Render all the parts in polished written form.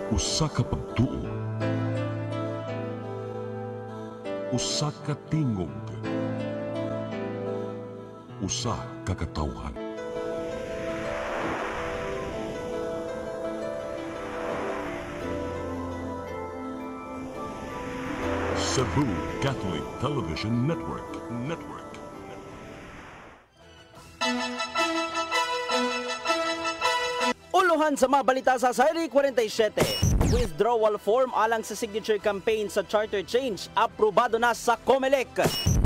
Usa ka pagtuo, usa ka tingog, usa ka katawhan. Cebu Catholic Television Network. Uluhan sa mga balita sa Seri 47. Withdrawal form alang sa signature campaign sa charter change aprobado na sa COMELEC.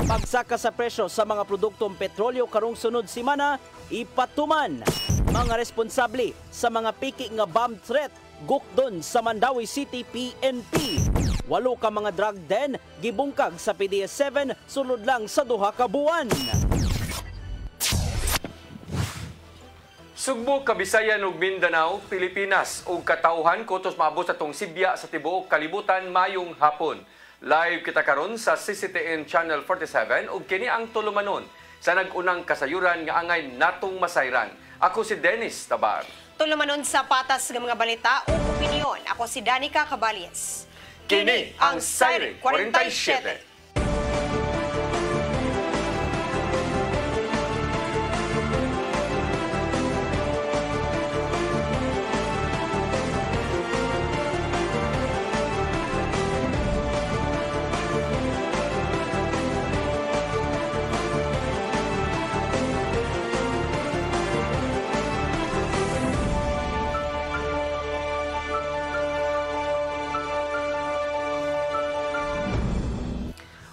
Pagsaka sa presyo sa mga produktong petrolyo karong sunod semana ipatuman. Mga responsable sa mga piki nga bomb threat gukdon sa Mandawi City PNP. 8 ka mga drug den gibungkag sa PDS-7 sulod lang sa duha ka buwan. Sugbo, Kabisayan ug Mindanao, Pilipinas ug katawhan kutos maabot sa tong Sibya sa tibuok kalibutan mayong hapon. Live kita karon sa CCTN Channel 47 ug kini ang tulumanon sa nag-unang kasayuran nga angay natong masayran. Ako si Dennis Tabar. Tulumanon sa patas ng mga balita o opinyon. Ako si Danica Caballes. Kini ang Seri 47.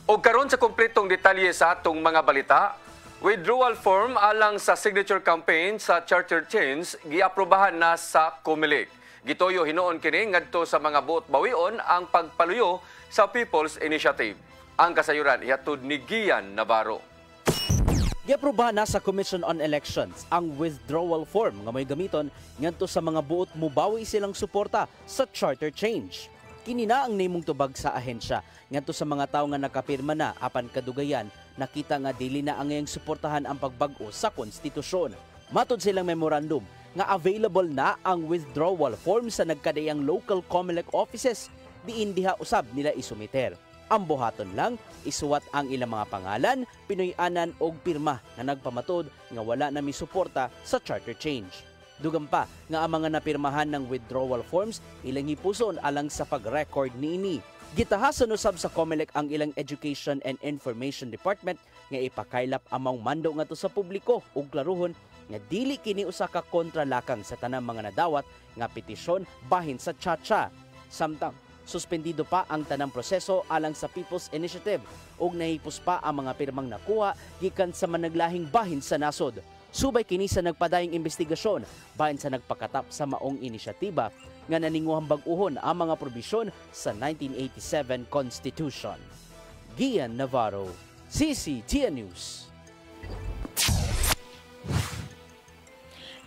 O karon sa kumpletong detalye sa atong mga balita, withdrawal form alang sa signature campaign sa charter change giaprobahan na sa COMELEC. Gitoyo hinuon kini ngadto sa mga buot bawion ang pagpaluyo sa People's Initiative. Ang kasayuran ihatod ni Gian Navarro. Giaprobahan na sa Commission on Elections ang withdrawal form nga may gamiton ngadto sa mga buot mubawi silang suporta sa charter change. Kini na ang nimong tubag sa ahensya ngadto sa mga tawo nga nakapirma na apan kadugayan nakita nga dili na ang ngayong suportahan ang pagbag-o sa konstitusyon. Matod silang memorandum nga available na ang withdrawal form sa nagkadayang local COMELEC offices diin diha usab nila isumiter. Ang buhaton lang isuwat ang ilang mga pangalan, pinuy-anan og pirma nga nagpamatod nga wala na misuporta sa charter change. Dugang pa nga ang mga napirmahan ng withdrawal forms ilang hipuson alang sa pag-record niini. Gitahason usab sa COMELEC ang ilang Education and Information Department nga ipakaylap among mando ngadto sa publiko ug klaruhon nga dili kini usa ka kontralakang sa tanang mga nadawat nga petisyon bahin sa CHA. Samtang suspendido pa ang tanang proseso alang sa People's Initiative ug nahipos pa ang mga pirmang nakuha gikan sa managlahing bahin sa nasod. Subay kini sa nagpadayong investigasyon bahin sa nagpakatap sa maong inisyatiba nga naninguhang bag-uhon ang mga probisyon sa 1987 Constitution. Gian Navarro, CCTN News.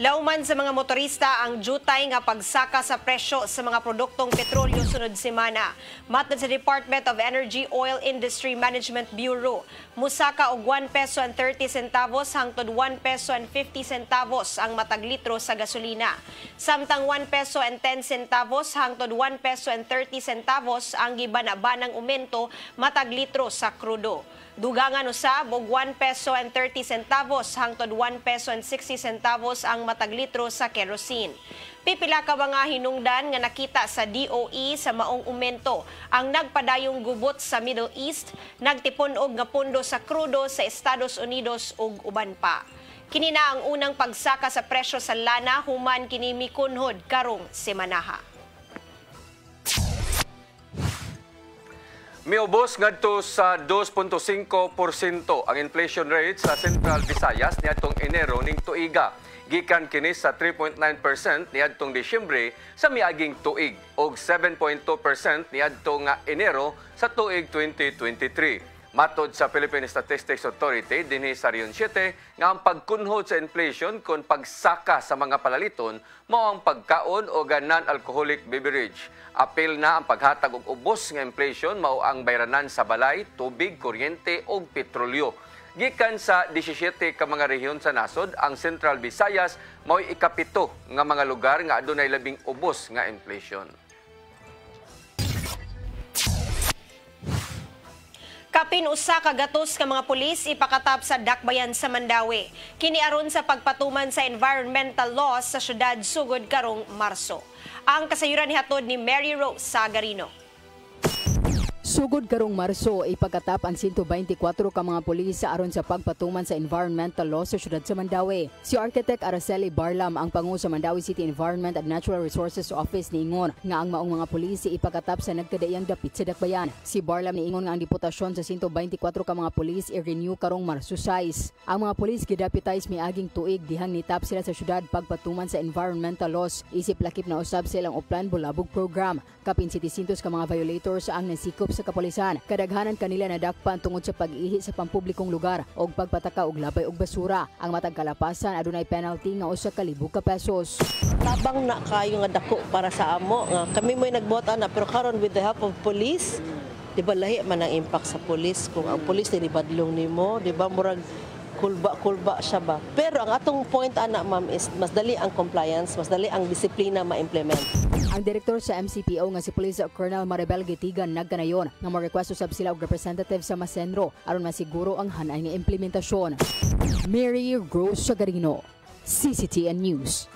Lauman sa mga motorista ang jutay nga pagsaka sa presyo sa mga produktong petrolyo sunod semana. Matod sa Department of Energy Oil Industry Management Bureau, musaka og 1 peso and 30 centavos hangtod 1 peso and 50 centavos ang matag litro sa gasolina. Samtang 1 peso and 10 centavos hangtod 1 peso and 30 centavos ang gibana-banang aumento matag litro sa krudo. Dugangan usab og 1 peso and 30 centavos hangtod 1 peso and 60 centavos ang matag litro sa kerosene. Pipila ka mga hinungdan nga nakita sa DOE sa maong aumento ang nagpadayong gubot sa Middle East, nagtipon og nga pundo sa krudo sa Estados Unidos ug uban pa. Kini na ang unang pagsaka sa presyo sa lana human kini mikunhod karong semanaha. Miubos ngadto sa 2.5% ang inflation rate sa Central Visayas niadtong Enero ning tuiga. Gikan kini sa 3.9% niadtong Disyembre sa miaging tuig og 7.2% niadtong Enero sa tuig 2023. Matod sa Philippine Statistics Authority dinhi sa Region 7 nga ang pagkunhod sa inflation kon pagsaka sa mga palaliton mao ang pagkaon o non-alcoholic beverage. Apil na ang paghatag og ubos nga inflation mao ang bayranan sa balay, tubig, kuryente ug petrolyo. Gikan sa 17 ka mga rehiyon sa nasod, ang Central Visayas mao'y ikapito nga mga lugar nga adunay labing ubos nga inflation. Kapin usa ka gatos ka mga pulis ipakatap sa Dakbayan sa Mandawi. Kini aron sa pagpatuman sa environmental laws sa syudad sugod karong Marso. Ang kasayuran nihatod ni Mary Rose Sagarino. Sugod karong Marso, ipagkatap ang 124 ka mga pulis aron sa pagpatuman sa environmental law sa syudad sa Mandawi. Si Architect Araceli Barlam, ang pangu sa Mandawi City Environment and Natural Resources Office niingon nga ang maong mga pulis ipagkatap sa nagkadaiyang dapit sa Dakbayan. Si Barlam niingon nga ang deputasyon sa 124 ka mga pulis i-renew karong Marso 6. Ang mga pulis gidapitize miaging tuig dihang nitap sila sa syudad pagpatuman sa environmental laws. Isip lakip na usab silang Uplan Bulabog program. Kapin 700 ka mga violators ang nasikop sa kapulisan. Kadaghanan kanila nadakpan tungod sa pag-ihi sa pampublikong lugar o pagpataka og labay og basura. Ang matag kalapasan adunay penalty nga usa ka 1,000 ka pesos. Tabang na kayo nga dako para sa amo nga kami mo'y nagbota na pero karon with the help of police, di ba lahi man ang impact sa police kung ang police nilibadlong nimo, di ba murag kulba siya ba. Pero ang atong point ana ma'am is mas dali ang compliance, mas dali ang disiplina ma-implement. Ang direktor sa MCPO nga si Police Colonel Maribel Gitigan nagkanayon nga ma-request usab sila og representative sa Masenro aron masiguro ang hanay nga implementasyon. Mary Rose Sagarino, CCTN News.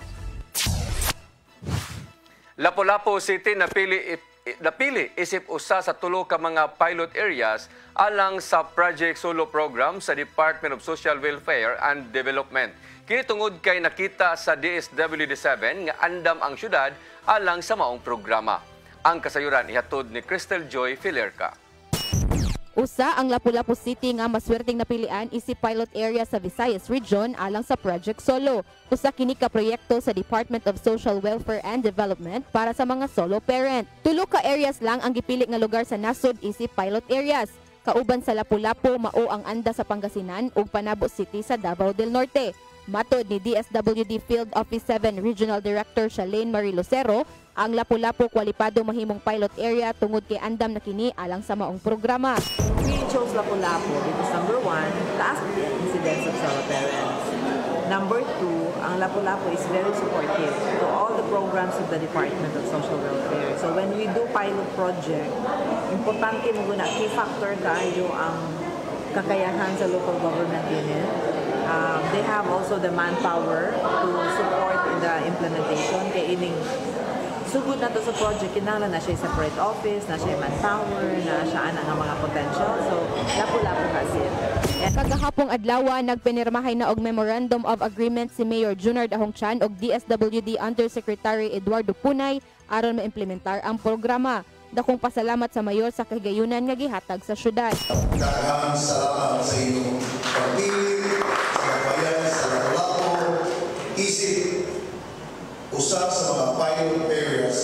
Lapu-Lapu City napili isip usa sa tulo ka mga pilot areas alang sa Project Solo program sa Department of Social Welfare and Development. Kini tungod kay nakita sa DSWD-7 nga andam ang syudad alang sa maong programa. Ang kasayuran ihatod ni Crystal Joy Filerca. Usa ang Lapu-Lapu City nga maswerteng napilian isip pilot area sa Visayas Region alang sa Project Solo. Usa kini ka proyekto sa Department of Social Welfare and Development para sa mga solo parent. Tulo ka areas lang ang gipili nga lugar sa nasod isip pilot areas. Kauban sa Lapu-Lapu mao ang anda sa Pangasinan ug Panabo City sa Davao del Norte. Matod ni DSWD Field Office 7 Regional Director Shalane Marie Lucero, ang Lapu-Lapu kwalipado mahimong pilot area tungod kay andam na kini alang sa maong programa. We chose Lapu-Lapu because number 1, taas the incidence of solo parents. Number 2, ang Lapu-Lapu is very supportive to all the programs of the Department of Social Welfare. So when we do pilot project, importante mo guna key factor kayo ang kakayahan sa local government unit. They have also the manpower to support in the implementation. Kaya ining sugod na to sa project, kinahanglan na siya separate office, na siya manpower, na siya ana nga mga potential. So, Lapu-Lapu kasi. Kagahapong adlaw nagpinirmahay na og Memorandum of Agreement si Mayor Junard Ahongchan og DSWD Undersecretary Eduardo Punay aron maimplementar ang programa. Dakong pasalamat sa mayor sa kagayunan nga gihatag sa syudad. Daghang salamat sa inyong pagpili sa bayan sa Lapu-Lapu isip usa sa mga pilot areas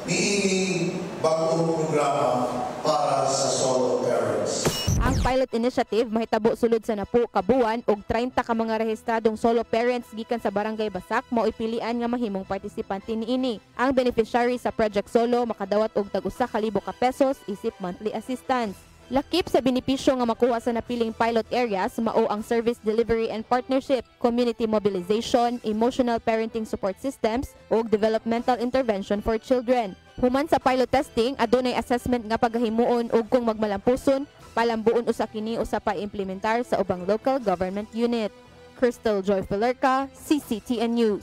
niining bagong programa para sa solo parents. Ang pilot initiative mahitabo sulod sa napu ka buwan og 30 ka mga rehistradong solo parents gikan sa Barangay Basak mao ipilian nga mahimong partisipante niini. Ang beneficiary sa Project Solo makadawat og tag 1,000 ka pesos isip monthly assistance. Lakip sa benepisyo nga makuha sa napiling pilot areas mao ang service delivery and partnership, community mobilization, emotional parenting support systems ug developmental intervention for children. Human sa pilot testing, adunay assessment nga paghimuon ug kung magmalampuson, palambuon usa kini usa pa implementar sa ubang local government unit. Crystal Joy Filerca, CCTN News.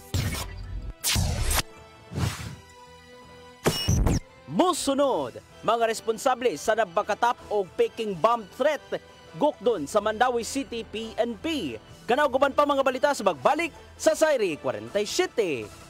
Musunod, mga responsable sa nabakatap o peking bomb threat gukdon sa Mandawi City PNP. Kanaw guban pa mga balita sa bagbalik sa Sairi 47.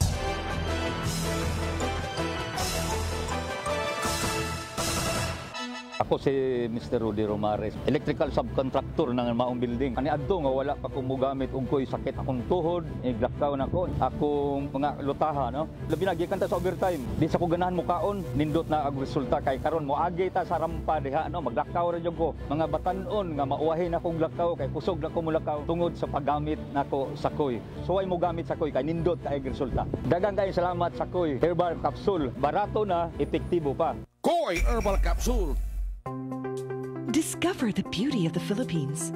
Ako si Mr. Rudy Romares, electrical subcontractor ng maong building. Ani adto nga wala pa kong mugamit ug ko'y sakit akong tuhod, iglakaw na ko. Akong mga lutaha, no? Labi na gikan ta sa overtime. Di sa ko ganahan mo kaon, nindot na ang resulta kay karon mo agi ta sa rampa diha, no? Maglakaw ra jud ko. Mga batan-on nga mauwahin akong lakaw kay kusog na ko mulakaw tungod sa paggamit nako sa koy. So ay mo gamit sa koy kay nindot kay resulta. Daghang kay salamat sa koy herbal capsule. Barato na, epektibo pa. Koy Herbal Capsule. Discover the beauty of the Philippines.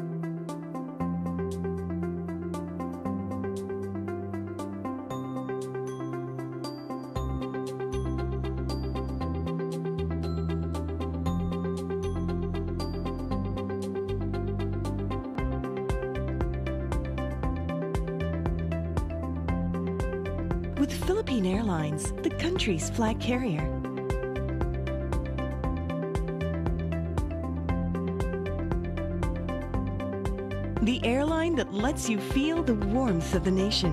with Philippine Airlines, the country's flag carrier. The airline that lets you feel the warmth of the nation.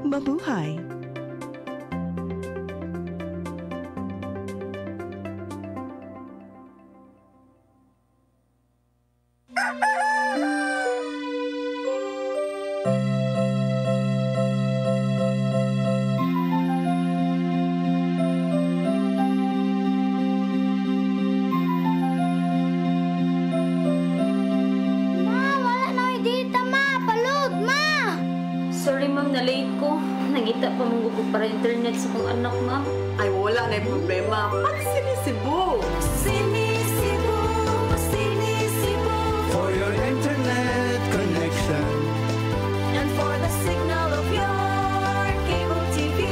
Mabuhay! Sorry ma'am, na-late ko. Nagita pa mong gugo para internet sa kong anak ma'am. Ay, wala na yung problema. Pag-Sinisibu! Sinisibu, Sinisibu. For your internet connection. And for the signal of your cable TV.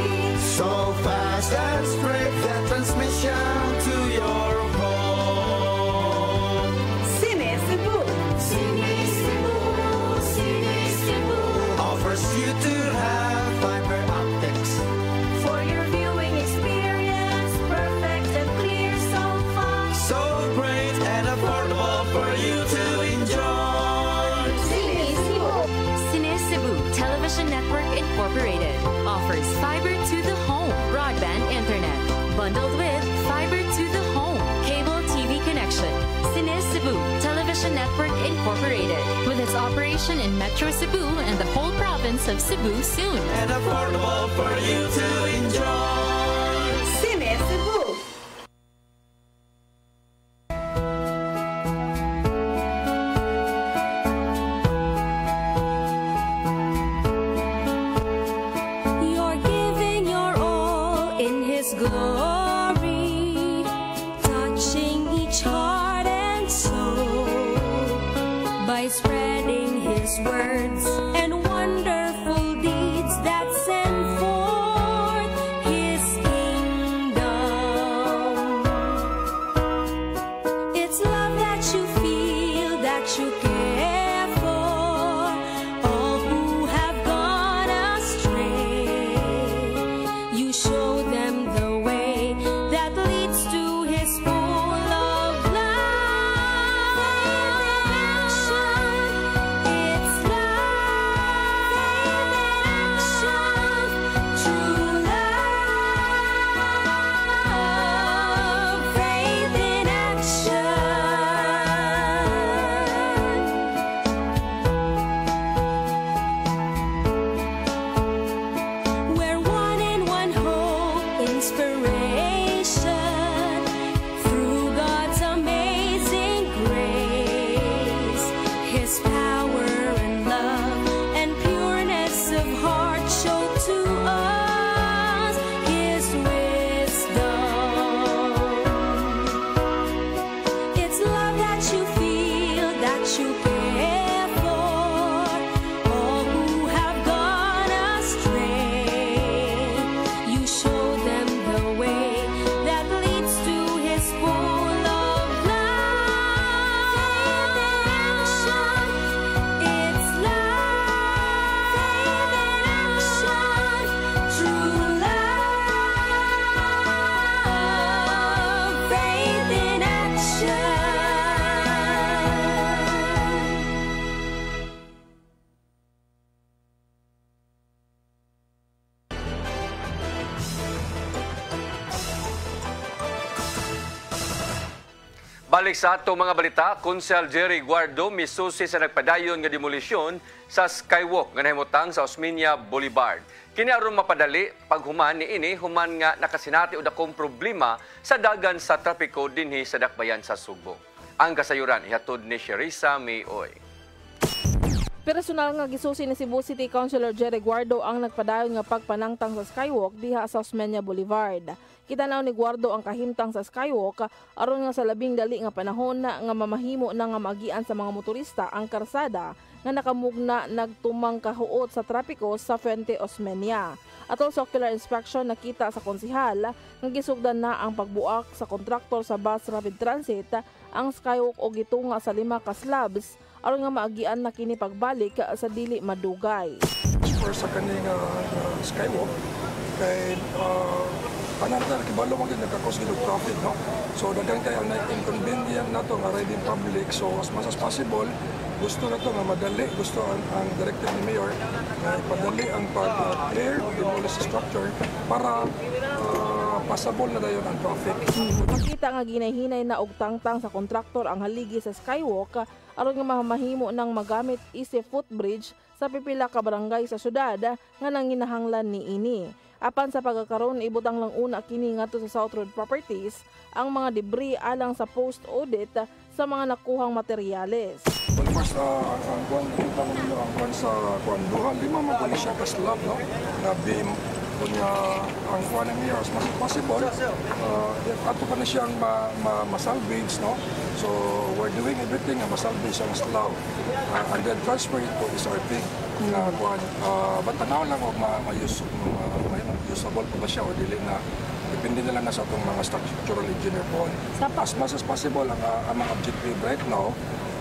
So fast and straight the transmission to your home. Sinisibu. Sinisibu, Sinisibu. Offers you to have fiber optics. For your viewing experience, perfect and clear so far. So great and affordable for you to enjoy. Sinisibu. Sinisibu Television Network Incorporated offers fiber to the home broadband internet bundled with fiber to the home cable TV connection. Sinisibu Television Network Incorporated with its operation in Metro Cebu and the whole province of Cebu soon. And affordable for you to enjoy. Sinisibu. You're giving your all in His glory, touching each heart and soul by spreading His words and wonderful deeds that send forth His kingdom. It's love that you feel, that you care for all who have gone astray. You show them the way that leads to His full of love. It's love in action, true love, faith in action. We're one in one hope, inspiration through God's amazing grace. His power and love and pureness of heart show to us His wisdom. It's love that you feel, that you care for all who have gone astray. You show them the way that leads to His full of love. It's love in action, true love, faith in action. Balik sa ato mga balita, Konsel Jerry Guardo misusi sa nagpadayon nga demolisyon sa skywalk nga nahimutang sa Osmeña Boulevard. Kini aron mapadali paghuman niini human nga nakasinati og dakong problema sa dagan sa trapiko dinhi sa dakbayan sa Subo. Ang kasayuran ihatod ni Sherisa Mayoy. Personal nga gisusi ni Cebu City Councilor Jerry Guardo ang nagpadayon nga pagpanangtang sa skywalk diha sa Osmeña Boulevard. Kitanaw ni Guardo ang kahimtang sa skywalk aron nga sa labing dali nga panahon na nga mamahimo na nga magian sa mga motorista ang karsada nga nakamugna nagtumang kahuot sa trapiko sa Fuente Osmeña. Atol sa ocular inspection, nakita sa konsihal nga gisugdan na ang pagbuak sa kontraktor sa bus rapid transit ang skywalk o gitunga sa 5 ka slabs aron nga maagian na kini pagbalik sa dili madugay. For sa kaning skywalk kay panarta kibalo man gyud nagka-cause gid og traffic, no? So daghan kay ang inconvenient nato nga riding public, so as much as possible gusto na to nga madali, gusto ang directive ni Mayor na ipadali ang pag-clear o demolish structure para pasable na dayon ang traffic. Makita nga ginayhinay na og tangtang sa kontraktor ang haligi sa skywalk aron nga mahimo nang magamit easy footbridge sa pipila ka barangay sa syudad nga nanginahanglan niini. Apan sa pagkakaroon, ibutang lang una kini ngadto sa South Road Properties ang mga debris alang sa post-audit sa mga nakuhang materyales. First, ang kuwan, kita mo nyo ang kuwan sa kuwan duha, 5 man pa siya ka slab, no? Na beam, kunya ang kuwan niya as much as possible. Ato pa na siyang masalvage, no? So, we're doing everything na masalvage ang slab. And then transfer it to SRP. Kuwan, bantanaw lang o usable pa ba siya o dili na depende na lang sa itong mga structural engineer po. As much as possible ang mga objective right now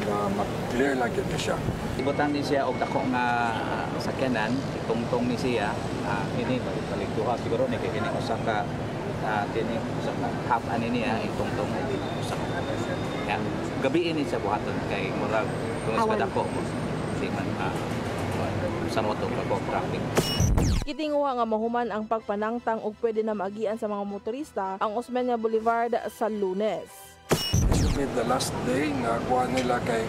na mag-clear lang yun siya. Ibutan din siya og dako nga sakyanan, itungtong ni siya. Ini paligduha siguro ni kini usa ka half ani niya itungtong usa ka. Yan gabi ini sa buhaton kay murag kung sa dako mo. Di man sa moto pag traffic. Gitinguha nga mahuman ang pagpanangtang og pwede na maagian sa mga motorista ang Osmeña Boulevard sa Lunes. The last day nga kuha nila kay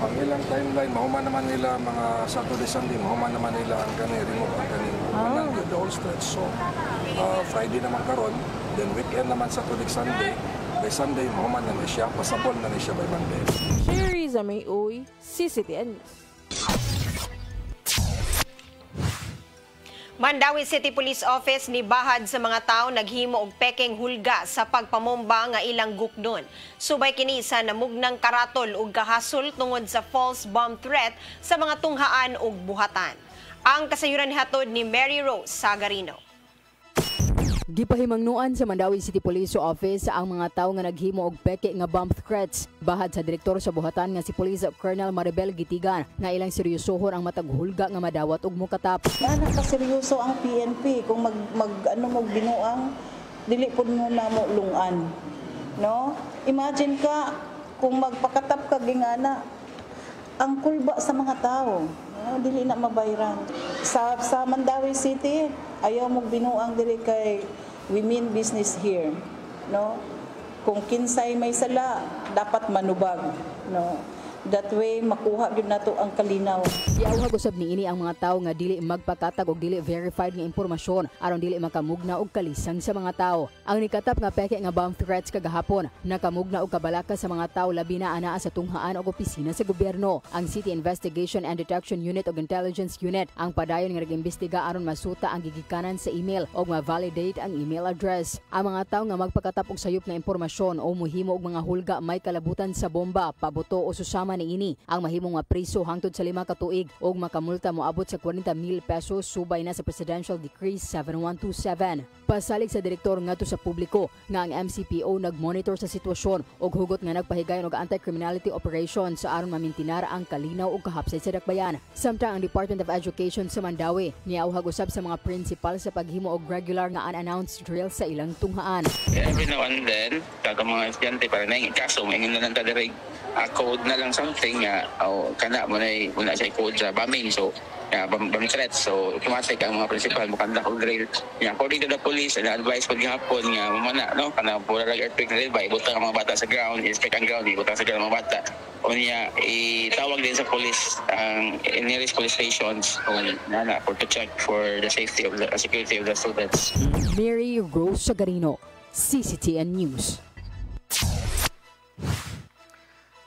ang ilang timeline, mahuman naman nila mga Saturday, Sunday, mahuman naman nila ang remove ang kaning the whole stretch. So Friday naman karon, then weekend naman Saturday, Sunday. By Sunday, mahuman na siya, pasabol na siya by Monday. Sherry Zamay-Uy, CCTN News. Mandawi City Police Office ni bahad sa mga tao naghimo og pekeng hulga sa pagpamomba nga ilang guknon. Subay kini sa namugnang karatol ug gahasol tungod sa false bomb threat sa mga tunghaan ug buhatan. Ang kasayuran hatod ni Mary Rose Sagarino. Gipahimangnuan sa Mandawi City Police Office ang mga tawo nga naghimo og peke nga bomb threats bahad sa direktor sa buhatan nga si Police Colonel Maribel Gitigan nga ilang seryosohon ang matag hulga nga madawat og mukatap. Ana ka seryoso ang PNP kung mag mo binuang dili pud mo namo lungan. No? Imagine ka kung magpakatap ka gingana ang kulba sa mga tao. Dili na mabayran. Sa Mandawi City, ayaw mo binuang diri kay we mean business here. No? Kung kinsay may sala, dapat manubag. No? That way, makuha yun nato ang kalinaw. Iauhag usab niini ang mga tawo nga dili magpakatag og dili verified nga impormasyon aron dili makamugna og kalisang sa mga tawo. Ang nikatap nga peke nga bomb threats kagahapon nakamugna og kabalaka sa mga tawo labi na anaa sa tunghaan og opisina sa gobyerno. Ang City Investigation and Detection Unit ug Intelligence Unit ang padayon nga nagimbestiga aron masuta ang gigikanan sa email og ma-validate ang email address. Ang mga tawo nga magpakatap og sayop nga impormasyon o muhimo og mga hulga may kalabutan sa bomba, pabuto o susama niini ang mahimong mapriso hangtod sa 5 ka tuig og makamulta moabot sa 40,000 pesos subay na sa Presidential Decree 7127. Pasalig sa direktor ngadto sa publiko nga ang MCPO nagmonitor sa sitwasyon og hugot nga nagpahigayon og anti-criminality operations sa aron mamintinar ang kalinaw ug kahapsay sa dakbayan. Samtang ang Department of Education sa Mandawi niauhag usab sa mga principal sa paghimo og regular nga unannounced drill sa ilang tunghaan. Every now and then, kaga mga estudyante para na kaso maingin na lang ta direct code na lang something nga kana mo na wala siya code sa bombing, so bombing threats, so automatic ang mga principal mukanda og drill nga according to the police and advice pag gihapon nga mamana no kana pura lang earthquake drill ba ibutang ang mga bata sa ground, inspect ang ground, ibutang sa ground mga bata o niya itawag din sa police ang nearest police stations nana for to check for the safety of the security of the students. Mary Rose Sagarino, CCTN News.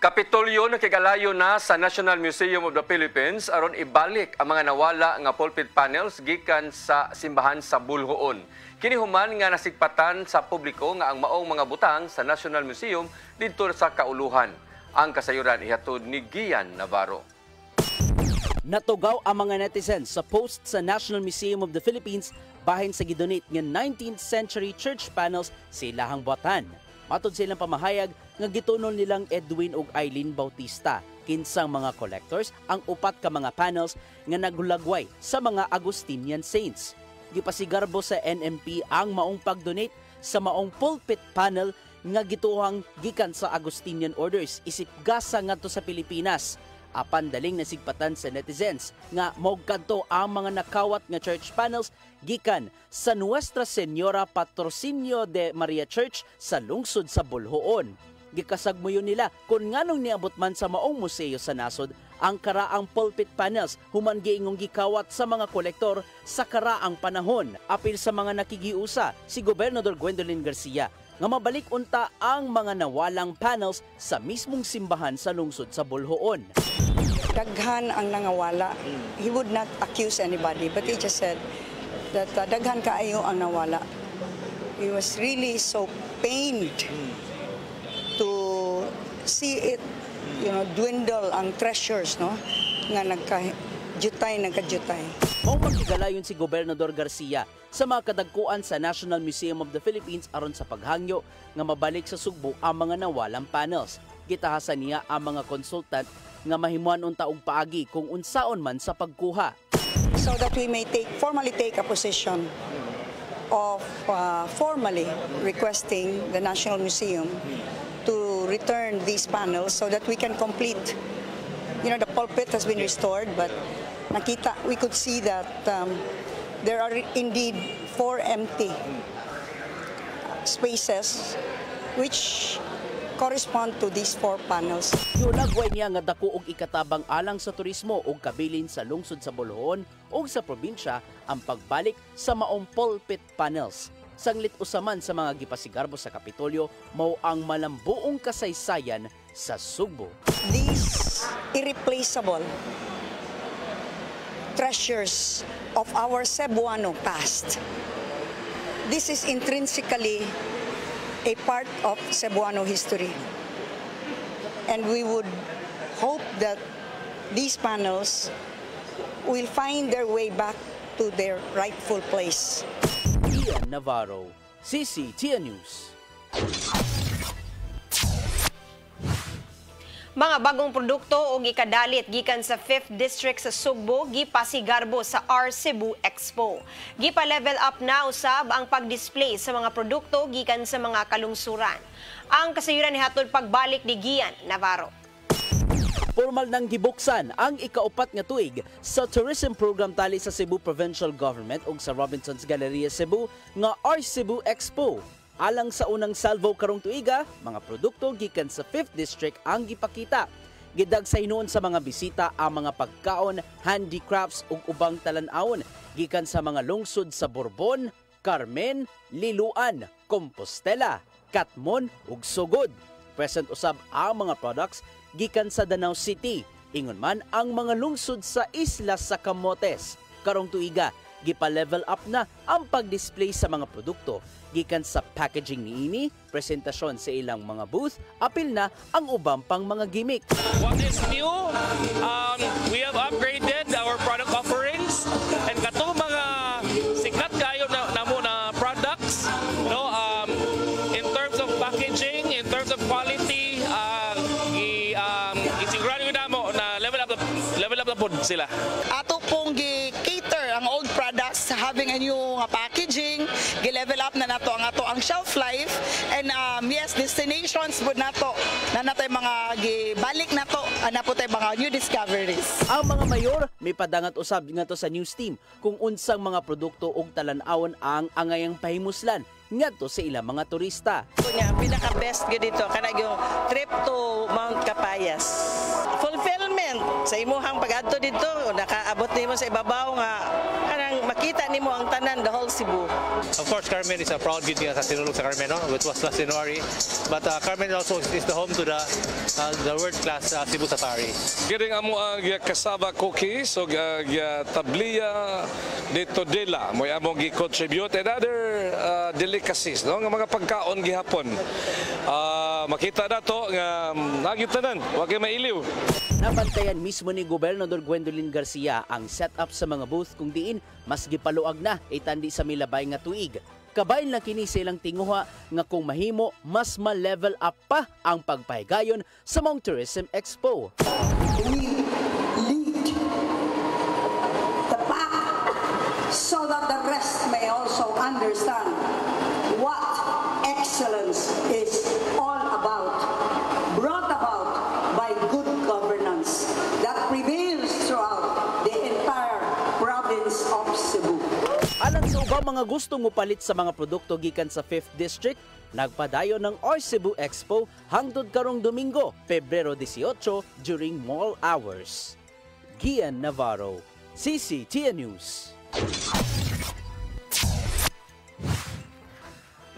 Kapitolyo nakigalayo na sa National Museum of the Philippines aron ibalik ang mga nawala nga pulpit panels gikan sa simbahan sa Bulhoon. Kini human nga nasigpatan sa publiko nga ang maong mga butang sa National Museum didto sa kauluhan. Ang kasayuran ihatod ni Gian Navarro. Natugaw ang mga netizens sa post sa National Museum of the Philippines bahin sa gidonate nga 19th century church panels sa ilahang buhatan. Matod silang pamahayag nga gitunol nilang Edwin ug Eileen Bautista kinsang mga collectors ang upat ka mga panels nga naglagway sa mga Augustinian saints. Gipasigarbo sa NMP ang maong pagdonate sa maong pulpit panel nga gituhang gikan sa Augustinian orders isip gasa ngadto sa Pilipinas. Apan daling nasigpatan sa netizens nga maog kadto ang mga nakawat nga church panels gikan sa Nuestra Señora Patrocinio de Maria Church sa lungsod sa Bulhoon. Gikasagmuyon nila kung nganong niabot man sa maong museo sa nasod ang karaang pulpit panels human giingong gikawat sa mga kolektor sa karaang panahon. Apil sa mga nakigiusa si Gobernador Gwendolyn Garcia nga mabalik unta ang mga nawalang panels sa mismong simbahan sa lungsod sa Bulhoon. Daghan ang nangawala. He would not accuse anybody, but he just said that daghan kaayo ang nawala. He was really so pained to see it, dwindle ang treasures, no? Nga nagkajutay. Mao magigalayon si Gobernador Garcia sa mga kadagkuan sa National Museum of the Philippines aron sa paghangyo nga mabalik sa Sugbo ang mga nawalang panels. Gitahasan niya ang mga konsultant nga mahimuan unta og paagi kung unsaon man sa pagkuha. So that we may formally take a position of formally requesting the National Museum to return these panels so that we can complete. The pulpit has been restored, but we could see that there are indeed 4 empty spaces which correspond to these 4 panels. Yunagway niya nga dako og ikatabang alang sa turismo ug kabilin sa lungsod sa Bulhoon ug sa probinsya ang pagbalik sa maong pulpit panels. Sanglit usaman sa mga gipasigarbo sa Kapitolyo mao ang malambuong kasaysayan sa Sugbo. These irreplaceable treasures of our Cebuano past. This is intrinsically a part of Cebuano history. And we would hope that these panels will find their way back to their rightful place. Ian Navarro, CCTN News. Mga bagong produkto o gikadalit gikan sa 5th District sa Sugbo gipasigarbo sa R-Cebu Expo. Gipa-level up na usab ang pag-display sa mga produkto gikan sa mga kalungsuran. Ang kasayuran ni hatod pagbalik ni Gian Navarro. Formal nang gibuksan ang ikaupat nga tuig sa tourism program tali sa Cebu Provincial Government ug sa Robinson's Galleria Cebu nga R-Cebu Expo. Alang sa unang salvo karong tuiga, mga produkto gikan sa 5th District ang gipakita. Gidag sa hinuon sa mga bisita ang mga pagkaon, handicrafts ug ubang talan-awon gikan sa mga lungsod sa Borbon, Carmen, Liloan, Compostela, Catmon ug Sugod. Present usab ang mga products gikan sa Danau City, ingon man ang mga lungsod sa isla sa Camotes. Karong tuiga, gipa-level up na ang pag-display sa mga produkto gikan sa packaging niini, presentasyon sa ilang mga booth, apil na ang ubang pang mga gimmick. What is new? We have upgraded our product offerings and katong mga sikat kayo na muna products, in terms of packaging, in terms of quality, isigurado na mo na level up na po sila. Ato pong gi-cater ang old products having a new packaging, gi-level up na nato ang shelf life, and yes, destinations po nato na natay mga gibalik nato na po tay mga new discoveries. Ang mga mayor may padangat usab ngadto sa news team kung unsang mga produkto ug talan-awon ang angayang pahimuslan ngadto sa ilang mga turista. Kunya pinaka-best gyud dito kanang yung trip to Mount Capayas. Fulfillment sa imuhang pag-adto dito, nakaabot nimo sa ibabaw nga kanang makita nimo ang tanan, the whole Cebu. Of course, Carmen is a proud good sa sinulog sa Carmen, no? Which was last January. But Carmen also is the home to the world-class Cebu Safari. Kiring amo ang cassava cookies o tabliya dito dila mo among gi-contribute and other delicacies, no? Nga mga pagkaon gihapon. makita na to nga nagitanan, wag kay mailiw. Nabantayan mismo ni Gobernador Gwendolyn Garcia ang setup sa mga booth kung diin mas gipaluag na itandi sa milabay nga tuig. Kabayin lang kini silang tinguha nga kung mahimo mas ma-level up pa ang pagpahigayon sa Mong Tourism Expo. We lead the pack so that the rest may also understand what excellence is all about, brought about by good governance that prevails throughout the entire province of Cebu. Alang sa ubang mga gustong mupalit sa mga produkto gikan sa 5th District, nagpadayon ng Our Cebu Expo hangtod karong Domingo, Pebrero 18 during mall hours. Gian Navarro, CCTN News.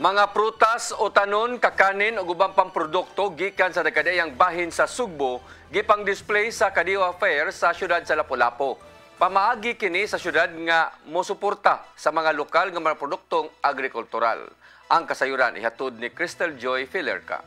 Mga prutas o tanon, kakanin o ubang pang produkto gikan sa nagkadayang bahin sa Sugbo gipang display sa Kadiwa Fair sa siyudad sa Lapu-Lapu. Pamaagi kini sa siyudad nga mosuporta sa mga lokal nga mga produktong agrikultural. Ang kasayuran ihatod ni Crystal Joy Filerca.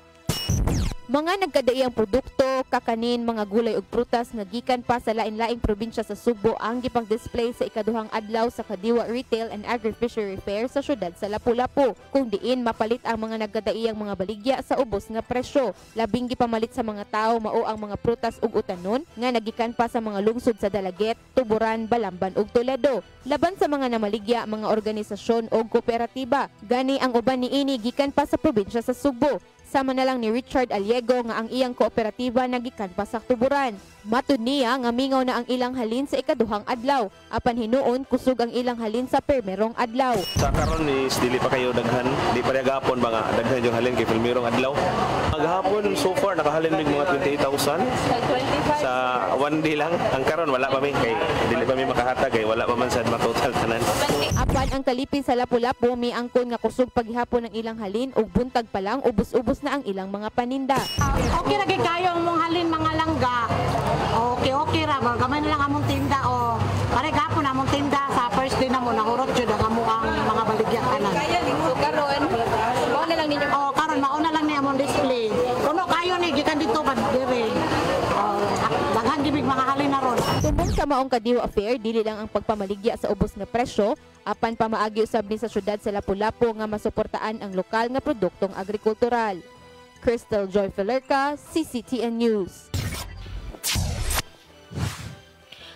Mga nagkadaiyang produkto, kakanin, mga gulay ug prutas nga gikan pa sa lain-laing probinsya sa Sugbo ang gipang display sa ikaduhang adlaw sa Kadiwa Retail and Agri-Fishery Fair sa syudad sa Lapu-Lapu, kung diin mapalit ang mga nagkadaiyang mga baligya sa ubos nga presyo. Labing gipamalit sa mga tao mao ang mga prutas ug utanon nga nagikan pa sa mga lungsod sa Dalaget, Tuburan, Balamban ug Toledo. Laban sa mga namaligya, mga organisasyon o kooperatiba, gani ang uban niini gikan pa sa probinsya sa Sugbo. Sama na lang ni Richard Aliego nga ang iyang kooperatiba nagikan pa sa Tuburan. Matud niya nga mingaw na ang ilang halin sa ikaduhang adlaw. Apan hinuon kusog ang ilang halin sa permerong adlaw. Sa karon is dili pa kayo daghan, di pa gahapon mga daghan yung halin kay permerong adlaw. Gahapon so far nakahalin mig mga 28,000 sa one day lang. Ang karon wala pa mi kay dili pa mi makahatag kay wala pa man sad matotal tanan. Apan ang kalipin sa Lapu-Lapu miangkon nga kusog paghihapon ng ilang halin ug buntag pa lang ubos-ubos na ang ilang mga paninda. Okay ra kayo ang mong halin mga langga. Okay ra ba gamay na lang among tinda o pare gapon among tinda sa first day na mo nahurot jud ang among mga baligya kanan. So karon mao na lang ninyo. Oh karon mao na lang ni among display. Kuno kayo ni gikan dito ba dire. Daghan gibig mga halin na ron. Tumbong sa maong Kadiwa Fair dili lang ang pagpamaligya sa ubos nga presyo, apan pamaagi usab ni sa syudad sa Lapu-Lapu nga masuportaan ang lokal nga produktong agrikultural. Crystal Joy Filerca, CCTN News.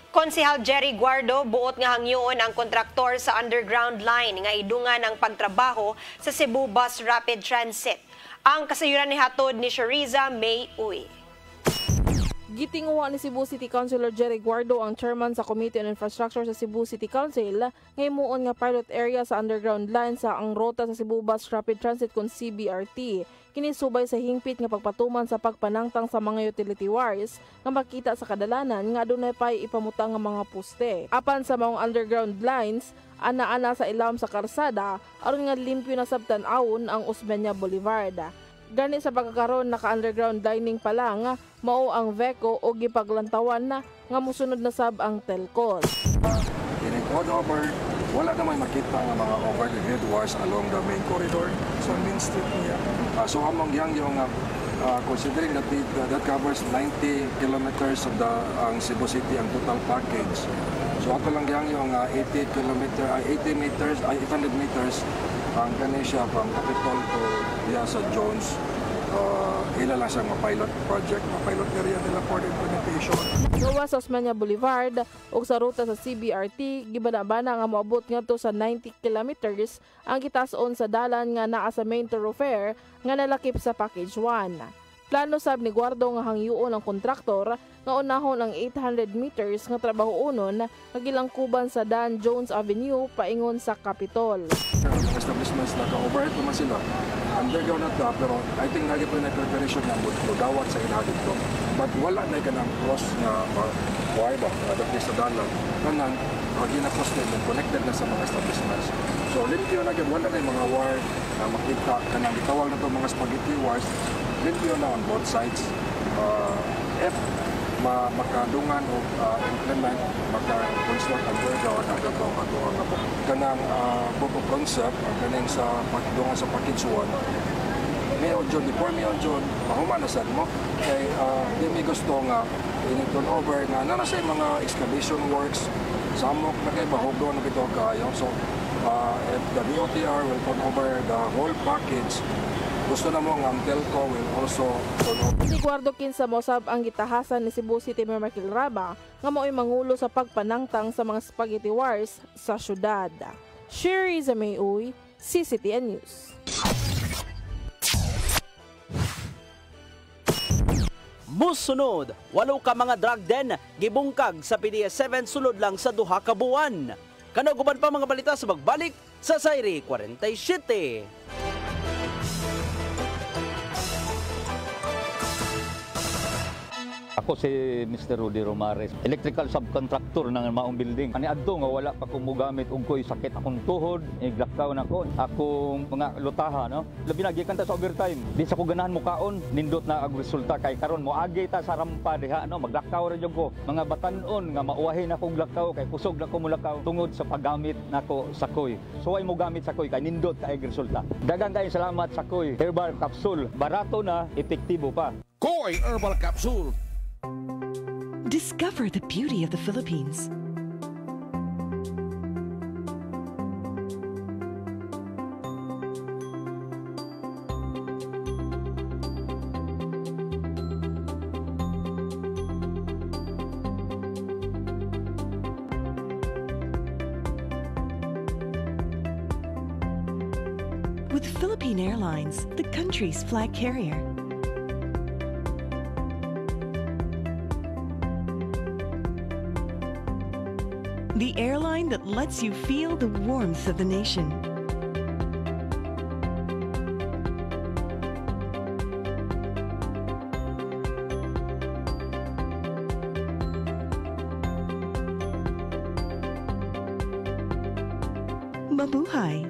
Konsehal Jerry Guardo buot nga hangyoon ang kontraktor sa underground line nga idungan ang pagtrabaho sa Cebu Bus Rapid Transit. Ang kasayuran ni hatod ni Shariza May Uy. Gitinguha ni Cebu City Councilor Jerry Guardo ang chairman sa Committee on Infrastructure sa Cebu City Council nga himuon nga pilot area sa underground line sa ang rota sa Cebu Bus Rapid Transit kon CBRT. Kinisubay sa hingpit nga pagpatuman sa pagpanangtang sa mga utility wires nga makita sa kadalanan nga adunay pay ipamutang nga mga poste. Apan sa mga underground lines, ana-ana sa ilam sa karsada aron nga limpyo na sabtan-awon ang Osmeña Boulevard. Gani sa pagkakaroon naka-underground dining pa lang, mao ang VECO o gipaglantawan na nga musunod na sab ang telcos. Over, wala naman makita ng mga overhead wires along the main corridor sa main street niya. So among yung considering that that covers 90 kilometers of ang Cebu City ang total package. So ato lang yung 800 meters ang kanya siya from Capitol to diya sa Jones. Ila lang siyang pilot project, pilot area nila for implementation. Gawa sa Osmeña Boulevard ug sa ruta sa CBRT, gibana-bana nga moabot ngadto sa 90 kilometers ang gitason sa dalan nga naa sa main thoroughfare nga nalakip sa package 1. Plano sab ni Guardo nga hangyoon ang kontraktor nga unahon ang 800 meters nga trabaho unon nga gilangkuban sa Dan Jones Avenue paingon sa Capitol. Mga establishments na ka-overhead naman sila. Underground na ito, pero I think naging po na preparation na mudawat sa ilagid ko. But wala na ka ng cross na wire ba, adaptis sa dalan. Kanan, gina-cross na yun, connected na sa mga establishments. So, limpyo na wala na yung mga wire na makita. Kanang itawag na ito mga spaghetti wires. Limpyo na on both sides. If makadungan o implement, maka-construct underground ang gatong kanang concept, kanang sa pagdungan sa package 1, Mayo John, before Mayo John, mahumanasan mo. Kay di may gusto nga turn over nga na sa mga excavation works, samok na kay bahugdo na bitaw kayo. So if the DOTR will turn over the whole package, gusto na mo nga ang telco will also turn over. Si Guardo kinsa mosab ang gitahasan ni Cebu City Mayor Michael Raba nga mao'y mangulo sa pagpanangtang sa mga spaghetti wars sa syudad. Sherry Zamay-Uy, CCTN News. Musunod, 8 ka mga drug den gibungkag sa PDS-7 sulod lang sa 2 ka buwan. Kanaguban pa mga balita sa magbalik sa Sayri 47. Ako si Mr. Rudy Romares, electrical subcontractor ng maong building. Ani adto nga wala pa ko mogamit og ko'y sakit akong tuhod, iglakaw na ko, akong mga lutaha, no. Labi na gikan ta sa overtime. Di sa ko ganahan mo kaon, nindot na ang resulta kay karon moagi ta sa rampa diha, no. Maglakaw ra jud ko. Mga batan-on nga mauwahi na kog lakaw kay kusog na ko mulakaw tungod sa paggamit nako sa koy. So ay mo gamit sa koy kay nindot kay resulta. Daghang kay salamat sa koy herbal capsule. Barato na, epektibo pa. Koy Herbal Capsule. Discover the beauty of the Philippines. With Philippine Airlines, the country's flag carrier. The airline that lets you feel the warmth of the nation. Mabuhay.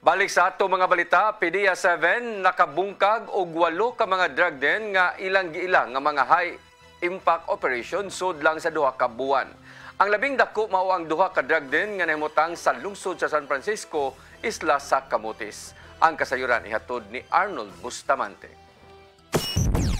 Balik sa ato mga balita, PDEA-7 nakabungkag og 8 ka mga drug den nga ilang-giilang nga mga high impact operation sud lang sa 2 ka buwan. Ang labing dako mao ang 2 ka drug den nga nahimutang sa lungsod sa San Francisco, isla sa Camotes. Ang kasayuran ihatod ni Arnold Bustamante.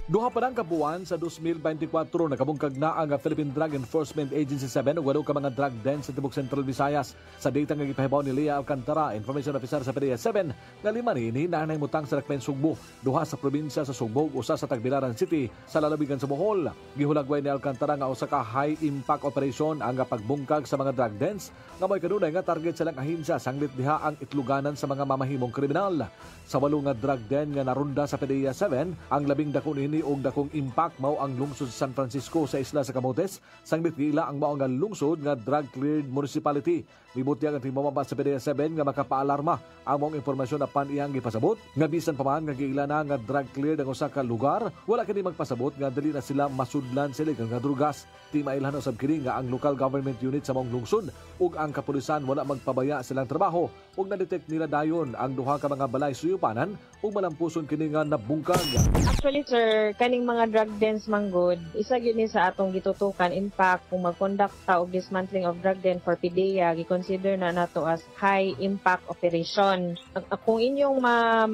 Duha pa ng kabuan sa 2024 nakabungkag na ang Philippine Drug Enforcement Agency 7 ug walo ka mga drug dens sa tibok Central Visayas. Sa data nga gipahibaw ni Leah Alcantara, information officer sa PDEA 7, nga lima niini naanay mutang sa Lakmen Sugbo, duha sa probinsya sa Sugbo, usa sa Tagbilaran City sa lalabigan sa Bohol. Gihulagway ni Alcantara nga usa ka high impact operation ang pagbungkag sa mga drug dens nga may kanunay nga target sa lang ahensya sanglit diha ang itluganan sa mga mamahimong kriminal. Sa walo nga drug den nga narunda sa PDEA 7, ang labing dako niini og dakong impact mao ang lungsod sa San Francisco sa isla sa Camotes, sanglit gila ang mao nga lungsod nga drug cleared municipality. Mibutyag ang timumaba sa PDEA 7 nga makapaalarma ang mong impormasyon na pan iyang gipasabot nga bisan pa man nga giila na nga drug cleared ang usa ka lugar, wala kini magpasabot nga dili na sila masudlan sa illegal nga drugas. Di mailhan usab kini nga ang local government unit sa mong lungsod ug ang kapulisan wala magpabaya silang trabaho ug na-detect nila dayon ang duha ka mga balay suyupanan ug malampuson kini nga nabungkag. Actually sir, kaning mga drug dens manggod, isa gyud ni sa atong gitutukan. In fact, kung mag-conduct ta og dismantling of drug den for PDEA, gi-consider na nato as high impact operation. Kung inyong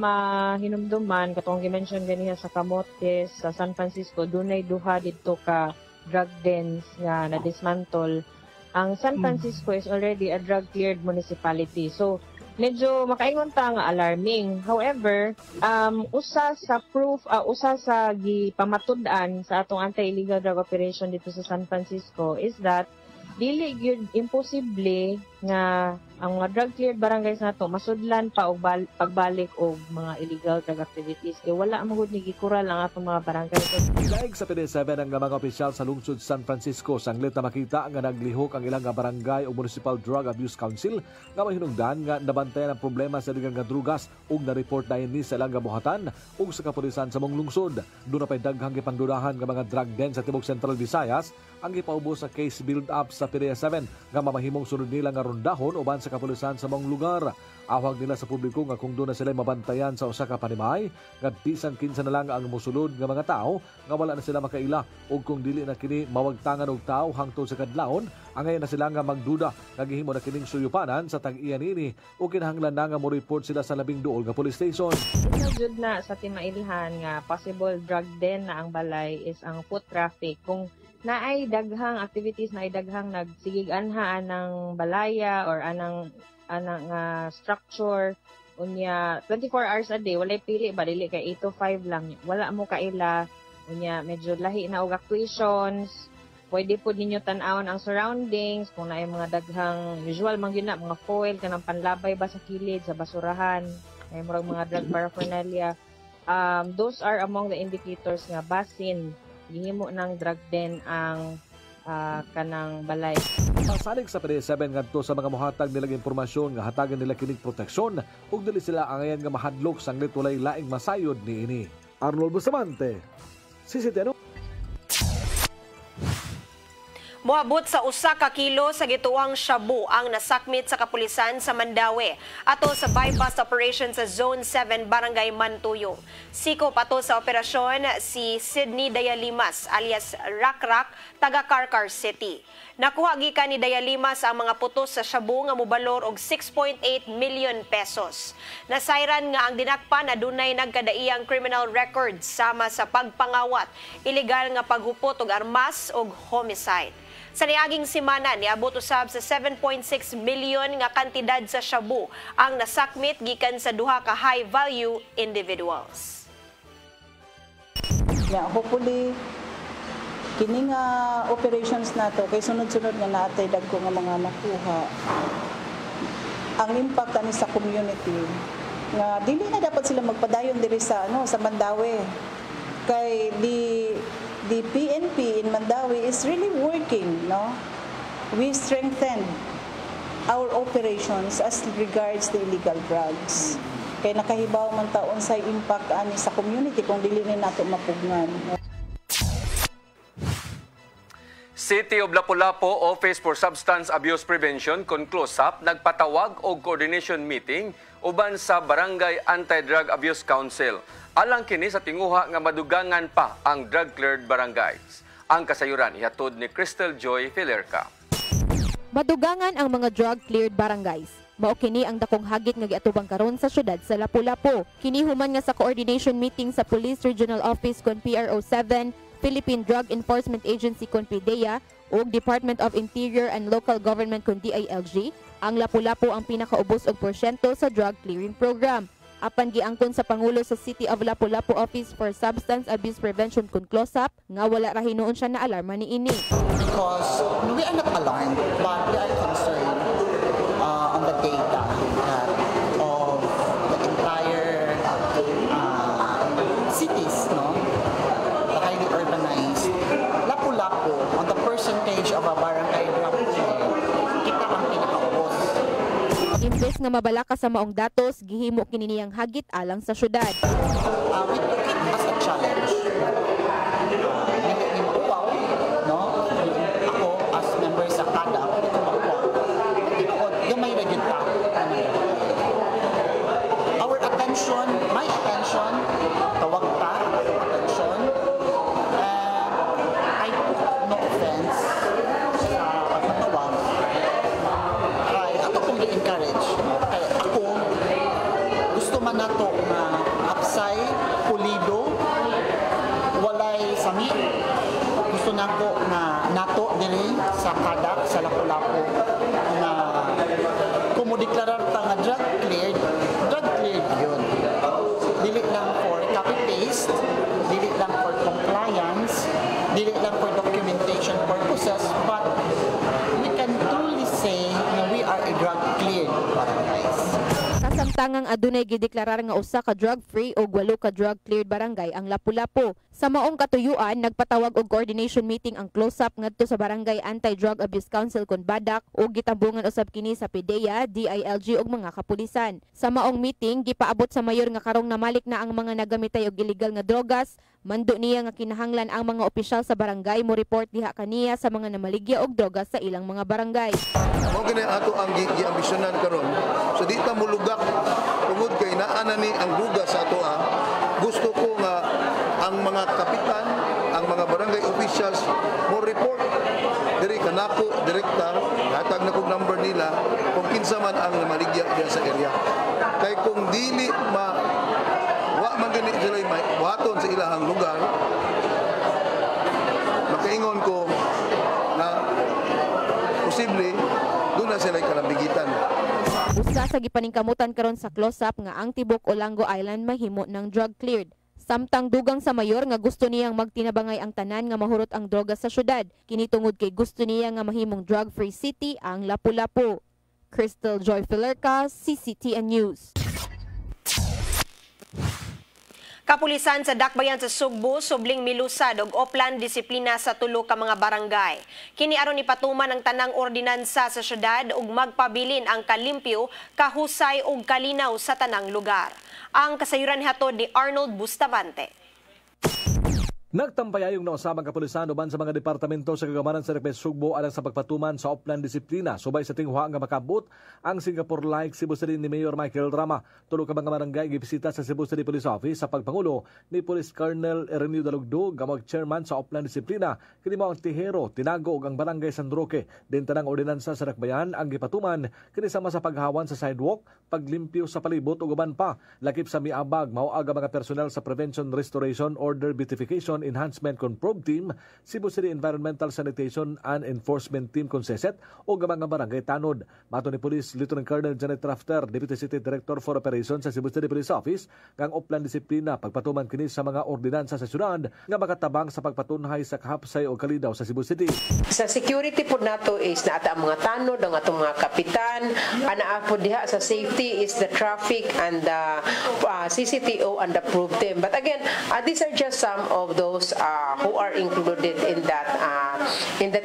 mahinumduman, katong gi-mention ganiha sa Camotes, sa San Francisco, dunay duha didto ka drug dens nga na dismantle. Ang San Francisco is already a drug cleared municipality. So medyo makaingon ta nga alarming. However, usa sa proof, usa sa gipamatud-an sa atong anti-illegal drug operation dito sa San Francisco is that dili gyud imposible nga ang mga drug cleared barangays nato masudlan pa og pagbalik og mga illegal drug activities. Kay wala mo gud ni gikural ang atong mga barangay. Ilaig sa PDEA 7 ang mga opisyal sa lungsod San Francisco sanglit na makita nga naglihok ang ilang nga barangay o Municipal Drug Abuse Council nga mahinungdan nga nabantayan ang problema sa illegal nga drugas ug na-report dayon ni sa ilang nga buhatan ug sa kapulisan sa mong lungsod. Doon na pay daghang gipangdudahan nga mga drug den sa tibok Central Visayas ang gipaubos sa case build-up sa PDEA 7 nga mamahimong sunod nila nga rondahon uban sa kapulisan sa mong lugar. Awag nila sa publiko nga kung doon na sila mabantayan sa usa ka panimay, nga bisan kinsa na lang ang musulod nga mga tao nga wala na sila makaila ug kung dili na kini mawagtangan og tao hangtod sa kadlawon, angay na sila nga magduda nga gihimo na kining suyupanan sa tag-iya nini ug kinahanglan na nga mo report sila sa 12 nga police station. Jud na sa timailihan nga possible drug den na ang balay is ang foot traffic. Kung naay daghang activities, naay daghang nagsigig-anhaan ng balaya or anang structure unya 24 hours a day, walay pili ba, dili kay 8 to 5 lang, wala mo kaila unya medyo lahi na og actuations. Pwede po ninyo tan-awon ang surroundings kung naay mga daghang usual man gyud na mga foil kanang panlabay ba sa kilid sa basurahan, ay murag mga drug paraphernalia. Those are among the indicators nga basin gihimo ng drug den ang kanang balay. Pasalig sa PDEA 7 ngadto sa mga mohatag nilang impormasyon nga hatagan nila kining proteksyon ug dili sila angayan nga mahadlok sanglit walay laing masayod niini. Arnold Bustamante, CCTV. Moabot sa 1 ka kilo sa gituang shabu ang nasakmit sa kapulisan sa Mandawi ato sa bypass operation sa Zone 7 Barangay Mantuyo. Sikop ato sa operasyon si Sydney Dayalimas alias Rakrak, taga Carcar City. Nakuha gikan ni Dayalimas ang mga putos sa shabu nga mobalor og 6.8 million pesos. Nasayran nga ang dinakpan adunay nagkadaiyang criminal records sama sa pagpangawat, ilegal nga paghupot og armas ug homicide. Sa niaging semana, niabot usab sa 7.6 million nga kantidad sa shabu ang nasakmit gikan sa duha ka high-value individuals. Yeah, hopefully, kini nga operations nato kay sunod-sunod nga natay dagko nga mga nakuha. Ang impact ani sa community nga dili na dapat sila magpadayon diri sa sa Mandawi. Kay the PNP in Mandawi is really working, no? We strengthen our operations as regards the illegal drugs. Kay nakahibaw man taon sa impact ani sa community kung dili ni nato mapugnan. City of Lapu-Lapu Office for Substance Abuse Prevention kon CLOSUP nagpatawag og coordination meeting uban sa Barangay Anti-Drug Abuse Council. Alang kini sa tinguha nga madugangan pa ang drug-cleared barangays. Ang kasayuran ihatod ni Crystal Joy Filerca. Madugangan ang mga drug-cleared barangays. Mao kini ang dakong hagit nga giatubang karon sa syudad sa Lapu-Lapu. Kini human nga sa coordination meeting sa Police Regional Office kon PRO 7, Philippine Drug Enforcement Agency kon PDEA ug Department of Interior and Local Government kon DILG, ang Lapu-Lapu ang pinakaubos og porsyento sa drug clearing program. Apan giangkon sa Pangulo sa City of Lapu-Lapu Office for Substance Abuse Prevention kun CLOSAP nga wala ra hinuon siya na alarma niini. Because we are not alarmed, but we are concerned on the data of the entire cities, no? The highly urbanized. Lapu-Lapu, on the percentage of a barangay drug clear, kita ang pinakaubos. Imbes nga mabalaka sa maong datos, gihimo kini niyang hagit alang sa syudad. We took it as a challenge. Hindi ni mauwaw, no? Ako, as member sa KADA, hindi ko mauwaw. Gamay na yun pa. Our attention, my attention, tawag ta, ang atong attention, and I took no offense sa pagtatawag. Ay, ato kong i-encourage. Kaya ako, gusto man nato na hapsay, pulido, walay sami. Gusto nako na nato diri sa KADA, sa Lapu-Lapu, na kumudeklarar ta nga drug cleared yun. Dili lang for copy-paste, dili lang for compliance, dili lang for documentation purposes, but we can truly say na we are a drug cleared barangays. Kasamtangang adunay gideklarar nga usa ka drug-free o 8 ka drug-cleared barangay ang Lapu-Lapu. Sa maong katuyuan, nagpatawag og coordination meeting ang CLOSAP ngadto sa Barangay Anti-Drug Abuse Council kon Badak ug gitambungan usab kini sa PDEA, DILG ug mga kapulisan. Sa maong meeting, gipaabot sa mayor nga karong namalik na ang mga nagamitay og illegal nga drogas. Mando niya nga kinahanglan ang mga opisyal sa barangay mo report diha kaniya sa mga namaligya og drogas sa ilang mga barangay. Mao gani ato ang giambisyonan karon. So di ta mulugak tungod kay naa na ni ang duga sa ato. Gusto ko nga ang mga kapitan, ang mga barangay officials mo report diri kanako direkta, hatag na kog number nila kung kinsa man ang namaligya diha sa area. Kay kung dili wa man gani sila may buhaton sa ilahang lugar, makaingon ko na posible doon na sila kalambigitan. Usa sa gipaningkamutan karon sa CLOSAP nga ang tibok Olango Island mahimo ng drug cleared. Samtang dugang sa mayor nga gusto niyang magtinabangay ang tanan nga mahurot ang droga sa syudad. Kini tungod kay gusto niya nga mahimong drug-free city ang Lapu-Lapu. Crystal Joy Filerca, CCTN News. Kapulisan sa Dakbayan sa Sugbo subling milusad og oplan disiplina sa tulo ka mga barangay. Kini aron ipatuman ang tanang ordinansa sa syudad ug magpabilin ang kalimpyo, kahusay ug kalinaw sa tanang lugar. Ang kasayuran hatod ni Arnold Bustamante. Nagtampayayong nausabang kapulisan uban sa mga departamento sa kagamanan sa Repes Sugbo alang sa pagpatuman sa oplan disiplina subay sa tinguha nga makabut ang Singapore-like Cebu City ni Mayor Michael Rama. Tulo ka mga barangay gibisita sa Cebu City Police Office sa pagpangulo ni Police Colonel Erenio Dalugdog gamag chairman sa oplan disiplina. Kini mao ang tihero tinago og ang barangay San Roque. Din tanang ordinansa sa Dakbayan ang gipatuman kini sama sa paghawan sa sidewalk, paglimpyo sa palibot ug uban pa. Lakip sa miabag mao aga mga personel sa Prevention, Restoration, Order, Beautification, Enhancement Control Team, Cebu City Environmental Sanitation and Enforcement Team Konseset o mga barangay tanod. Mato ni Police Lieutenant Colonel Janet Rafter, Deputy City Director for Operations sa Cebu City Police Office, ngang oplan disiplina pagpatuman kini sa mga ordinansa sa syudad nga makatabang sa pagpatunhay sa kahapsay o kalidaw sa Cebu City. Sa security po nato is naata ang mga tanod, ang atong mga kapitan, anaa po diha sa safety is the traffic and the CCTO and the proof team. But again, these are just some of those who are included in that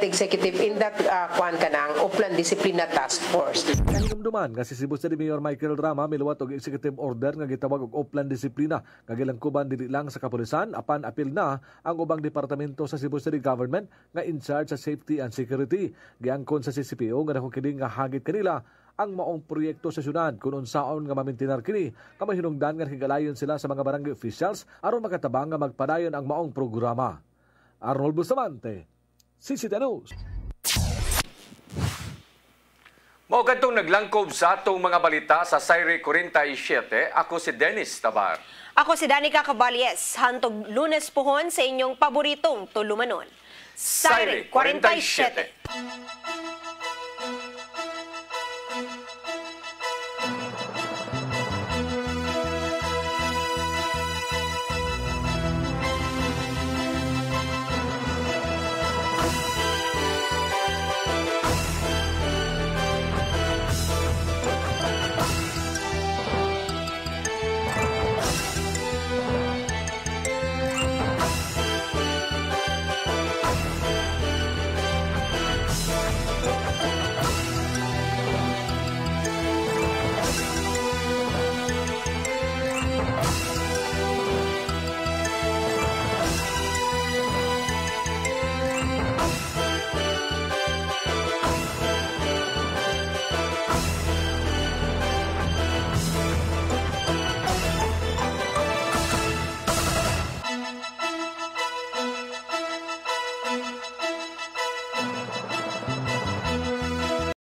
executive, in that kuan kanang Oplan Disiplina Task Force. Kanindumduman nga si Cebu City Mayor Michael Rama miluwat og executive order nga gitawag og Oplan Disiplina nga gilangkuban dili lang sa kapulisan apan apil na ang ubang departamento sa Cebu City Government nga in charge sa safety and security. Giangkon sa CCPO nga dako kini nga hagit kanila ang maong proyekto sa syudad kung unsaon nga mamintinar kini kamay hinungdan nga higalayon sila sa mga barangay officials aron makatabang nga magpadayon ang maong programa. Arnold Bustamante, CCTN News. Mao kadtong naglangkob sa atong mga balita sa Saire 47, ako si Dennis Tabar. Ako si Danica Caballes, hantog Lunes pohon sa inyong paboritong tulumanon. Saire 47.